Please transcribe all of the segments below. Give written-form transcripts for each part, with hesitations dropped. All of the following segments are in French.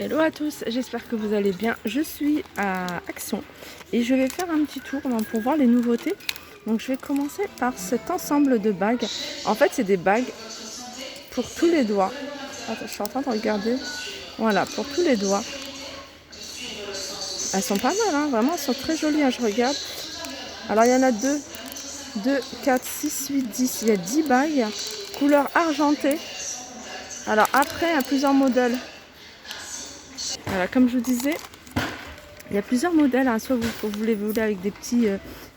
Hello à tous, j'espère que vous allez bien. Je suis à Action et je vais faire un petit tour pour voir les nouveautés. Donc je vais commencer par cet ensemble de bagues. En fait, c'est des bagues pour tous les doigts. Attends, je suis en train de regarder. Voilà, pour tous les doigts. Elles sont pas mal, hein, vraiment, elles sont très jolies, hein, je regarde. Alors il y en a 2, 4, 6, 8, 10. Il y a 10 bagues, couleur argentée. Alors après, il y a plusieurs modèles. Voilà, comme je vous disais, il y a plusieurs modèles, hein. Soit vous les voulez avec des petits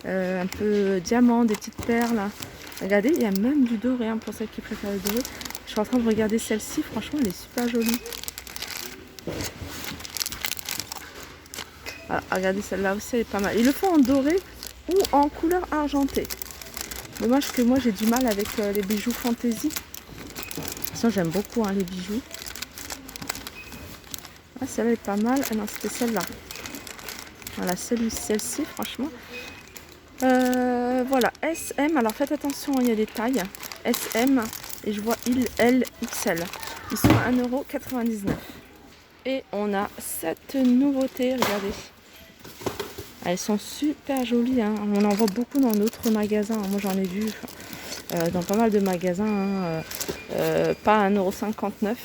un peu diamants, des petites perles. Regardez, il y a même du doré, hein, pour celles qui préfèrent le doré. Je suis en train de regarder celle-ci, franchement elle est super jolie. Ah, regardez, celle-là aussi elle est pas mal. Ils le font en doré ou en couleur argentée. Dommage que moi j'ai du mal avec les bijoux fantaisie. Sinon j'aime beaucoup, hein, les bijoux. Ah, celle-là est pas mal. Ah non, c'était celle-là. Voilà, celle-ci, franchement. Voilà, SM. Alors faites attention, il y a des tailles. SM et je vois L, XL. Ils sont à 1,99 €. Et on a cette nouveauté, regardez. Elles sont super jolies, hein. On en voit beaucoup dans d'autres magasins. Moi j'en ai vu dans pas mal de magasins, hein. Pas à 1,59 €.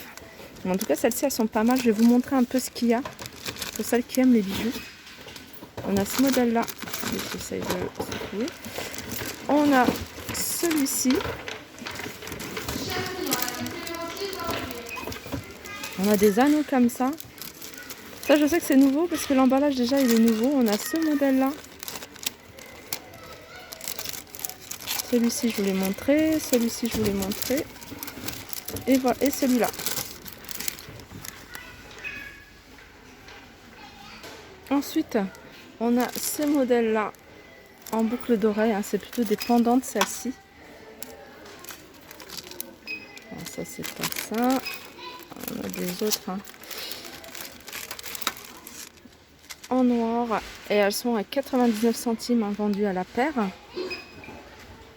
Mais en tout cas, celles-ci elles sont pas mal. Je vais vous montrer un peu ce qu'il y a pour celles qui aiment les bijoux. On a ce modèle-là. J'essaye de secouer. On a celui-ci. On a des anneaux comme ça. Ça, je sais que c'est nouveau parce que l'emballage déjà il est nouveau. On a ce modèle-là. Celui-ci, je vous l'ai montré. Celui-ci, je vous l'ai montré. Et voilà. Et celui-là. Ensuite, on a ce modèle-là en boucle d'oreille. Hein. C'est plutôt des pendantes, celle-ci. Ça, c'est pas ça. On a des autres, hein, en noir. Et elles sont à 99 centimes, hein, vendues à la paire.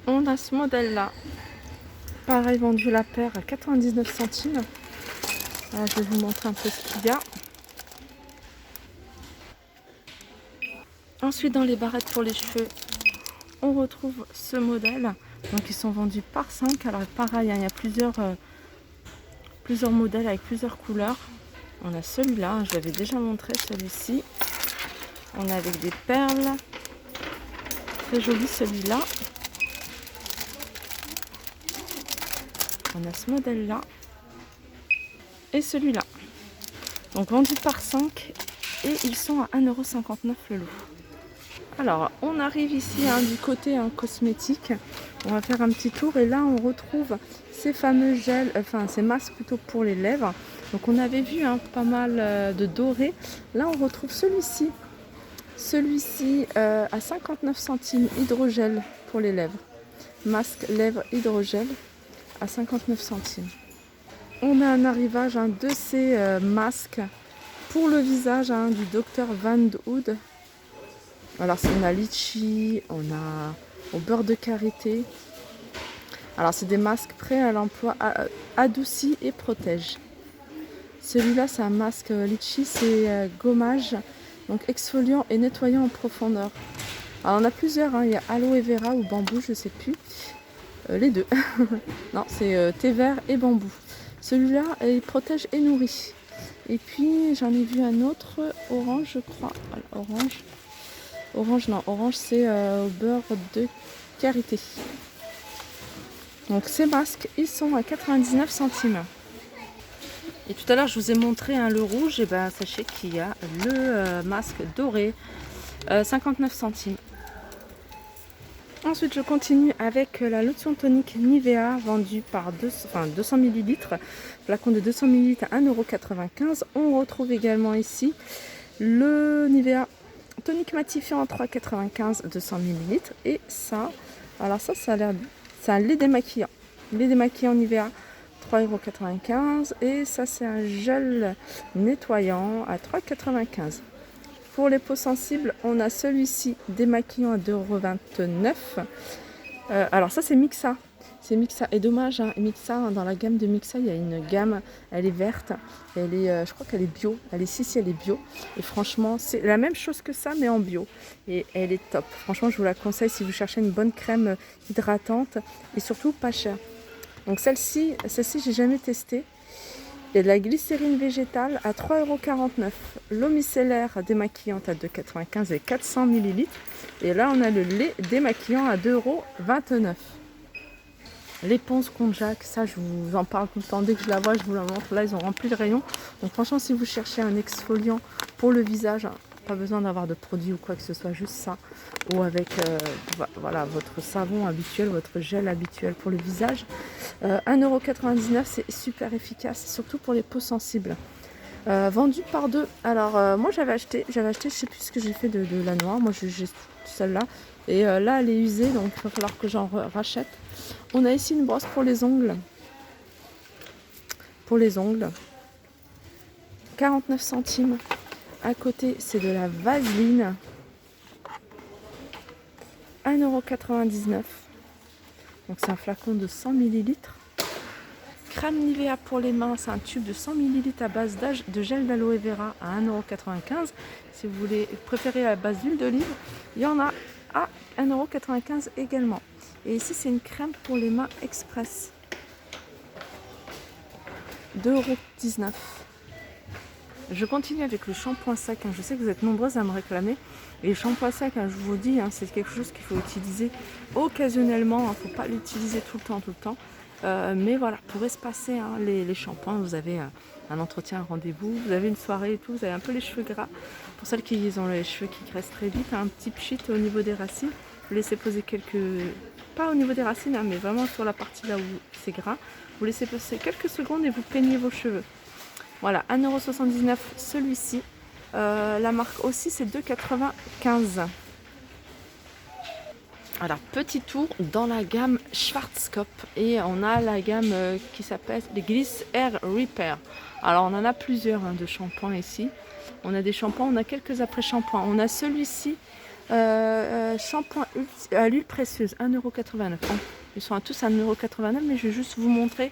On a ce modèle-là. Pareil, vendu la paire à 99 centimes. Alors, je vais vous montrer un peu ce qu'il y a. Ensuite, dans les barrettes pour les cheveux, on retrouve ce modèle. Donc, ils sont vendus par 5. Alors, pareil, hein, il y a plusieurs modèles avec plusieurs couleurs. On a celui-là, hein, je l'avais déjà montré, celui-ci. On a avec des perles. Très joli celui-là. On a ce modèle-là. Et celui-là. Donc, vendus par 5. Et ils sont à 1,59 € le lot. Alors, on arrive ici, hein, du côté, hein, cosmétique. On va faire un petit tour et là, on retrouve ces fameux gels, enfin ces masques plutôt pour les lèvres. Donc, on avait vu, hein, pas mal de doré. Là, on retrouve celui-ci. Celui-ci à 59 centimes, hydrogel pour les lèvres. Masque lèvres hydrogel à 59 centimes. On a un arrivage, hein, de ces masques pour le visage, hein, du Dr Van Hood. Alors, on a litchi, on a au beurre de karité. Alors, c'est des masques prêts à l'emploi, adoucis et protègent. Celui-là, c'est un masque litchi, c'est gommage, donc exfoliant et nettoyant en profondeur. Alors, on a plusieurs, hein. Il y a aloe vera ou bambou, je ne sais plus. Les deux. Non, c'est thé vert et bambou. Celui-là, il protège et nourrit. Et puis, j'en ai vu un autre, orange, je crois. Voilà, orange. Orange, non, orange c'est au beurre de karité. Donc ces masques, ils sont à 99 centimes. Et tout à l'heure, je vous ai montré, hein, le rouge. Et ben, sachez qu'il y a le masque doré, 59 centimes. Ensuite, je continue avec la lotion tonique Nivea, vendue par 200 ml. Flacon de 200 ml à 1,95 €. On retrouve également ici le Nivea tonique matifiant à 3,95 €, 200 ml. Et ça, alors ça a l'air, c'est un lait démaquillant. Lait démaquillant Nivea, 3,95 €. Et ça, c'est un gel nettoyant à 3,95 €. Pour les peaux sensibles, on a celui-ci démaquillant à 2,29 €. Alors ça, c'est Mixa. c'est Mixa. Et dommage, hein, Mixa, hein, dans la gamme de Mixa, il y a une gamme, elle est verte, elle est, je crois qu'elle est bio. Si, elle est bio. Et franchement, c'est la même chose que ça, mais en bio. Et elle est top. Franchement, je vous la conseille si vous cherchez une bonne crème hydratante et surtout pas chère. Donc celle-ci, j'ai jamais testé. Il y a de la glycérine végétale à 3,49 €. L'eau micellaire démaquillante à 2,95 € et 400 ml. Et là, on a le lait démaquillant à 2,29 €. L'éponge Konjac, ça je vous en parle tout le temps. Dès que je la vois, je vous la montre. Là, ils ont rempli le rayon. Donc franchement, si vous cherchez un exfoliant pour le visage, pas besoin d'avoir de produit ou quoi que ce soit, juste ça. Ou avec voilà, votre savon habituel, votre gel habituel pour le visage. 1,99 €, c'est super efficace, surtout pour les peaux sensibles. Vendu par deux. Alors moi j'avais acheté, je sais plus ce que j'ai fait de la noire. Moi j'ai celle-là. Et là elle est usée, donc il va falloir que j'en rachète. On a ici une brosse pour les ongles. 49 centimes. À côté, c'est de la vaseline. 1,99 €. Donc c'est un flacon de 100 ml. Crème Nivea pour les mains, c'est un tube de 100 ml à base de gel d'aloe vera à 1,95 €. Si vous préférez à base d'huile d'olive, il y en a à 1,95 € également. Et ici, c'est une crème pour les mains express. 2,19 €. Je continue avec le shampoing sec. Je sais que vous êtes nombreuses à me réclamer. Et le shampoing sec, je vous dis, c'est quelque chose qu'il faut utiliser occasionnellement. Il ne faut pas l'utiliser tout le temps. Mais voilà, pour espacer les shampoings, vous avez un entretien, un rendez-vous, vous avez une soirée et tout, vous avez un peu les cheveux gras. Pour celles qui ont les cheveux qui graissent très vite, un petit pchit au niveau des racines. Vous laissez poser pas au niveau des racines, mais vraiment sur la partie là où c'est gras. Vous laissez passer quelques secondes et vous peignez vos cheveux. Voilà, 1,79 € celui-ci. La marque aussi, c'est 2,95 €. Alors, petit tour dans la gamme Schwarzkopf. Et on a la gamme qui s'appelle les Gliss Hair Repair. Alors, on en a plusieurs de shampoings ici. On a des shampoings, on a quelques après-shampoings. On a celui-ci, shampoing à l'huile précieuse, 1,89 €. Ils sont tous à 1,89 €, mais je vais juste vous montrer.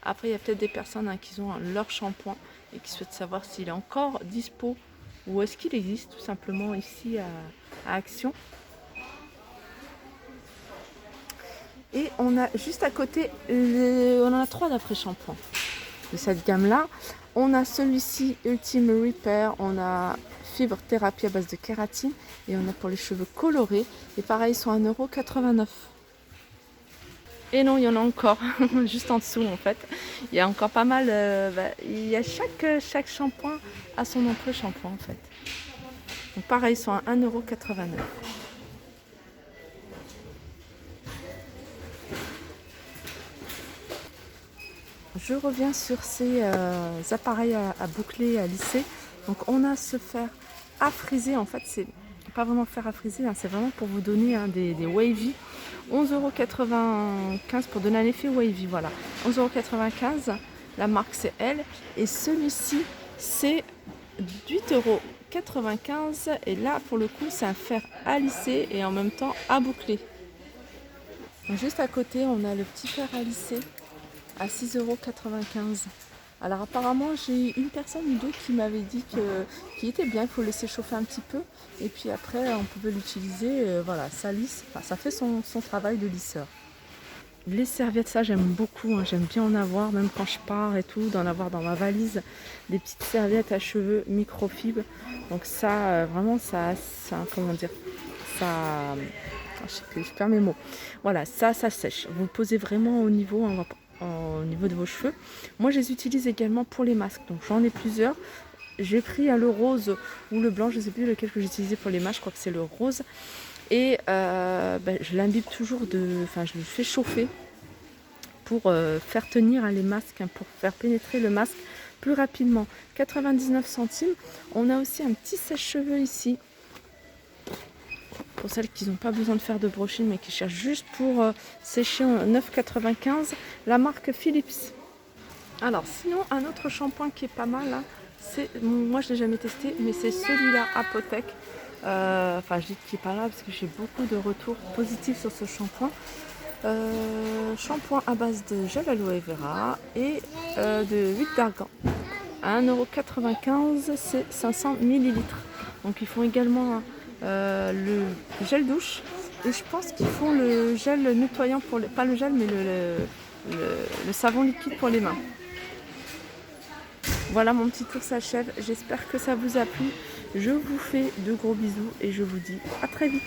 Après, il y a peut-être des personnes qui ont leur shampoing et qui souhaitent savoir s'il est encore dispo ou est-ce qu'il existe tout simplement ici à Action. Et on a juste à côté, on en a 3 d'après-shampoing de cette gamme-là. On a celui-ci, Ultimate Repair. On a fibre thérapie à base de kératine. Et on a pour les cheveux colorés. Et pareil, ils sont à 1,89 €. Et non, il y en a encore, juste en dessous en fait. Il y a encore pas mal. Il y a chaque shampoing à son après-shampoing en fait. Donc pareil, ils sont à 1,89 €. Je reviens sur ces appareils à boucler, à lisser. Donc on a ce fer à friser. En fait, c'est pas vraiment fer à friser, c'est vraiment pour vous donner des wavy. 11,95 € pour donner un effet wavy. Voilà, 11,95 €. La marque c'est elle. Et celui-ci c'est 8,95 €. Et là pour le coup c'est un fer à lisser et en même temps à boucler. Donc, juste à côté on a le petit fer à lisser à 6,95 €. Alors apparemment j'ai une personne ou deux qui m'avait dit qu'il était bien, il faut laisser chauffer un petit peu et puis après on pouvait l'utiliser, voilà, ça lisse, ça fait son travail de lisseur. Les serviettes, ça j'aime beaucoup, j'aime bien en avoir, même quand je pars et tout, d'en avoir dans ma valise, des petites serviettes à cheveux microfibre. Donc ça, vraiment, ça, comment dire, ça, je sais plus, je perds mes mots. Voilà, ça sèche. Vous posez vraiment au niveau de vos cheveux. Moi je les utilise également pour les masques, donc j'en ai plusieurs. J'ai pris le rose ou le blanc, je ne sais plus lequel que j'ai utilisé pour les masques, je crois que c'est le rose. Et je l'imbibe toujours je le fais chauffer pour faire tenir les masques, pour faire pénétrer le masque plus rapidement. 99 centimes. On a aussi un petit sèche-cheveux ici. Pour celles qui n'ont pas besoin de faire de brushing mais qui cherchent juste pour sécher, 9,95 €, la marque Philips. Alors sinon un autre shampoing qui est pas mal, moi je l'ai jamais testé, mais c'est celui-là Apothec. Je dis qu'il est pas là parce que j'ai beaucoup de retours positifs sur ce shampoing. Shampoing à base de gel aloe vera et de huile d'argan. À 1,95 €, c'est 500 ml. Donc ils font également le gel douche. Et je pense qu'ils font le gel nettoyant pour les... Pas le gel, mais le savon liquide pour les mains. Voilà, mon petit tour s'achève. J'espère que ça vous a plu. Je vous fais de gros bisous et je vous dis à très vite.